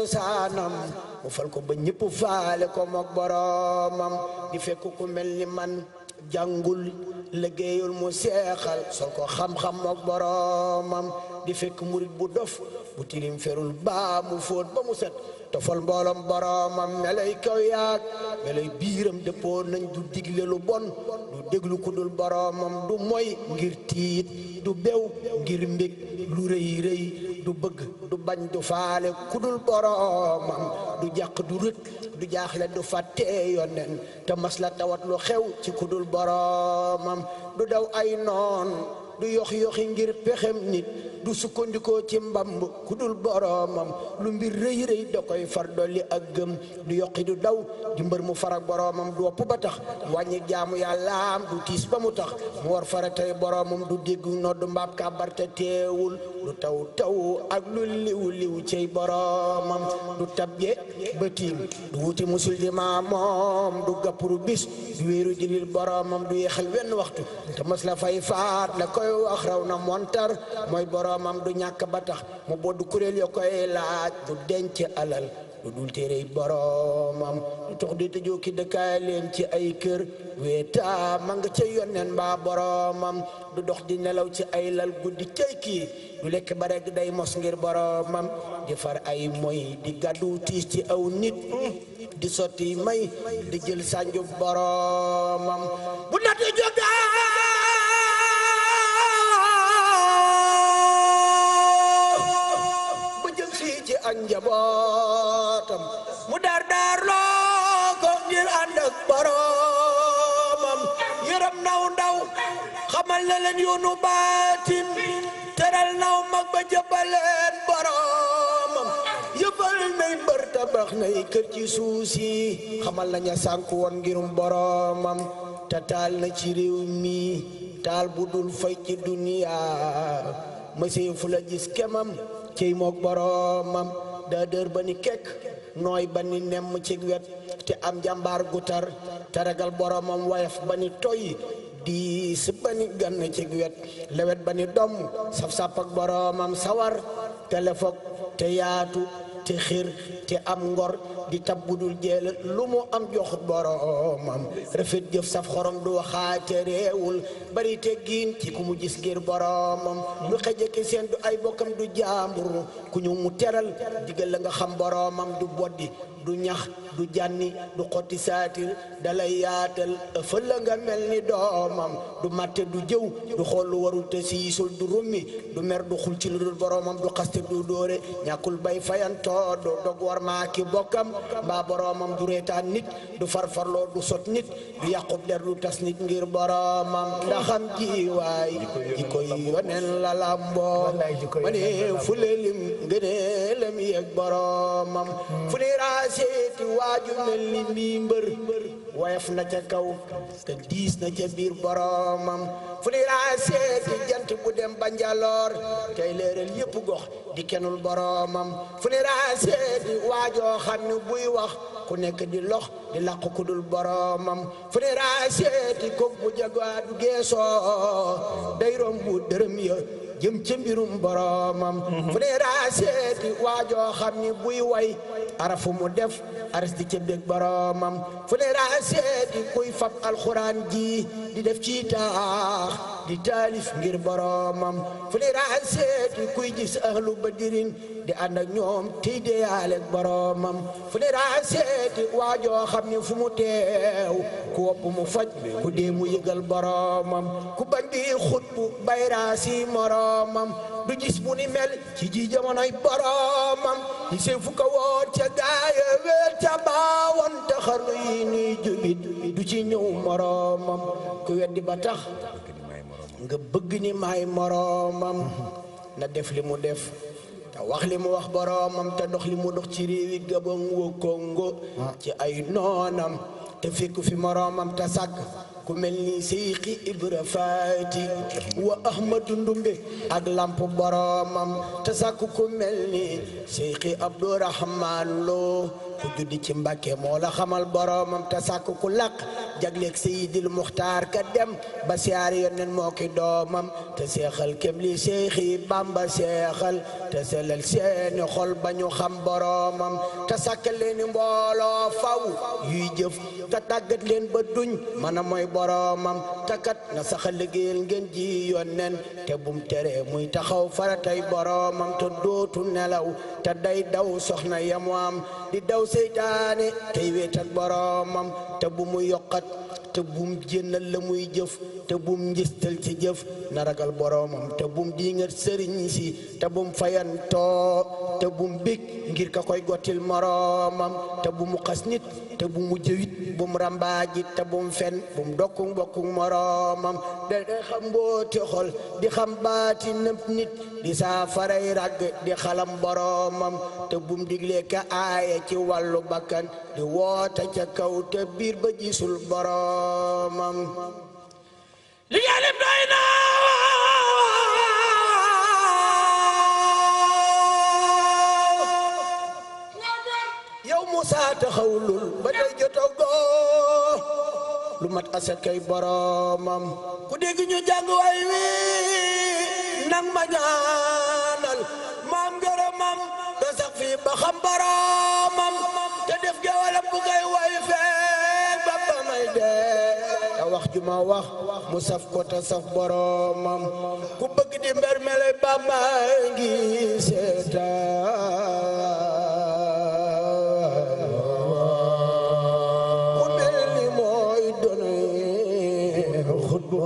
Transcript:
cosaanam mu fal ko ba ñëpp faale ko mook boromam di fekk ku mel ni man jàngul liggéeyul mu seexal sol ko xam-xam mook boromam di fekk murit bu dof bu tilim ferul baa mu fóot ba mu set tofal mbooloom boromam melay kaw yaag melay biiram dëppoo nañ du digle lu bon du déglu ku dul boromam du moy ngir tiit du bew ngir mbég lu rëy rëy du bëgg du bañ du faale ku dul boromam du jàq du rët du jaaxle du fàtte yonen te mas la tawat lu xew ci ku dul boromam du daw ay noon du yox-yoxi ngir pexem nit du sukkandikoo ci mbamb ku dul boromam lu mbir rëy rëy da koy far dolli ak gëm du yokki du daw di mbër mu farak boromam du wopp ba tax wàññi jaamu yàllaam du tiis ba mu tax mu war faratay boromam du dégg noddu mbaab kàbbarte teewul du taw taw ak lu liw liw cey boromam du tabje ba tiim du wuti musul di maamoom du gappuru bis du wéeru jilil boromam du yeexal wenn waxtu te mas la fay faat la koy wax raw na montar mooy boromam du ñàkk ba tax mu boddu kuréel yo koy laaj du denc alal du dul téerey boromam du tox di tëjoo ki dëkkaay leen ci ay kër weeta ma nga ca yonnen mbaa boromam du dox di nelaw ci ay lal guddi cay kii du lekk ba rek day mos ngir boromam di far ay moy di gàddu tiis ci aw nit di sotti may di jël sànju boromam bu nati jógaa ak njabootam mu dar loo ko ngir ànd ak boromam yërëm naw ndaw xamal na leen yoonu baatin teral naw mag ba jëbaleen boromam yëfal nay mbër tabax nay kër ci suuf si xamal naña sànku woon ngirum boromam te taal na ci réew mi taal bu dul fay ci duniya mësee fu la gis kemam cey mook boromam daa dër ba ni kekk nooy ba ni nemm ci wet te am jàmbaar gu tar te ragal boromam wayaf ba ni toy diis ba ni gann ci wet lewet ba ni domm saf-sàpp ak boromam sawar te lefok te yaatu te xir te am ngor di tab budul jeel lu mu am jox boromam rafet jëf saf xorom du waxaate réewul bari teggiin ci ku mu gis ngir boromam du xeje ki seen du ay bokkam du jaambur ku ñu mu teral digal la nga xam boromam du boddi du ñax du jànni du xotti saatir dalay yaatal ëffal la nga mel ni doomam du matte du jëw du xool lu warul te siisul du rummi du mer du xul ci lu dul boromam du xaste du dóore ñàkkul bay fayantoo du dog war maa ki bokkam mbaa boromam du reetaan nit du farfarloo du sot nit du yàqub der du tas nit ngir boromam ndaxam ji waay ji koy yoneen la lamboo ma ne fu lelim ngëneelam yeeg boromam fu ne raaseeti waaju mel ni mii mbër woyof na ca kaw te diis na ca biir boromam fu ne raaseeti jant bu dem ba njaloor tey leeral yépp gox di kenul boromam fu ne raaseeti waajoo xam ne buy wax ku nekk di lox di làqu ku dul boromam fu ne raaseeti kook bu jagwaa du geesoo day rombu dërëm ya jëm ca mbirum boromam fu ne raaseeti waajoo xam ni buy way arafu mu def aras di ca bég boromam fu ne raaseeti kuy fab alxuraan ji di def ci taax di taalif ngir boromam fu ne raaseeti kuy gis ahlu badirin di ànd ak ñoom tey deyaaleeg boromam fu ne raaseeti waajoo xam ni fu mu teew ku wopp mu faj ku dee mu yëgal boromam ku bañ di xutbu bayraasi moromam du gis bu ni mel ci ji jamonoy boromam di sey fu ko woon ca gaaya weer ca baawoon te xarnu yi nuy jubit du ci ñëw moromam ku weddi ba tax nga bëgg ni maay moromam na def li mu def te wax li mu wax boromam te dox li mu dox ci réewi Gabon wo Congo ci ay noonam te fekk fi moromam te sàkk ku mel ni Seyxi Ibra Faati wa Ahmadu Ndumbe ak lamp boromam te sàkku ku mel ni Seyxi Abdourahman Lo ku juddi ci Mbàkke moo la xamal boromam te sàkku ku laq jagleeg Seydil Muxtaar ka dem ba siyaar Yonent moo ki doomam te seexal kem li Seyxi Bamba seexal te selal seeni xol ba ñu xam boromam te sàkkal leeni mbooloo faw yuy jëf te tàggat leen ba duñ mën a mooy boromam te kat na saxal liggéeyal ngeen ji Yonent te bum tere muy taxaw faratay boromam te dootu nelaw te day daw soxna yamu am di daw seytaane tey wéetal boromam te bu mu yokkat te bum jénnal la muy jëf te bum njistal ci jëf na ragal boromam te bum diingat sëriñ si te bum fayantoo te bum bég ngir ka koy gottil moromam te bu mu xas nit te bu mu jëwit bum rambaaji te bum fen bum dokku mbokku moromam de xam mbooti xol di xam baati nëpp nit di saafaray ragg di xalam boromam te bum digle ka aaya ci wàllu bakkan di woote ca kaw te biir ba gisul boromam li yàlla doy na yow Musa taxawlul ba tey jotagoo lu mat asakay boromam ku dégg ñu jàng way wi nang ma ñaanal maam ngërëmam te sax fi ba xam boromam te def gewalam bu koy way fee ba ba may dee te wax ju ma wax mu saf ko te saf boromam ku bëgg di mber mele ba maa ngi seetaan ku mel ni mooy doone xut bu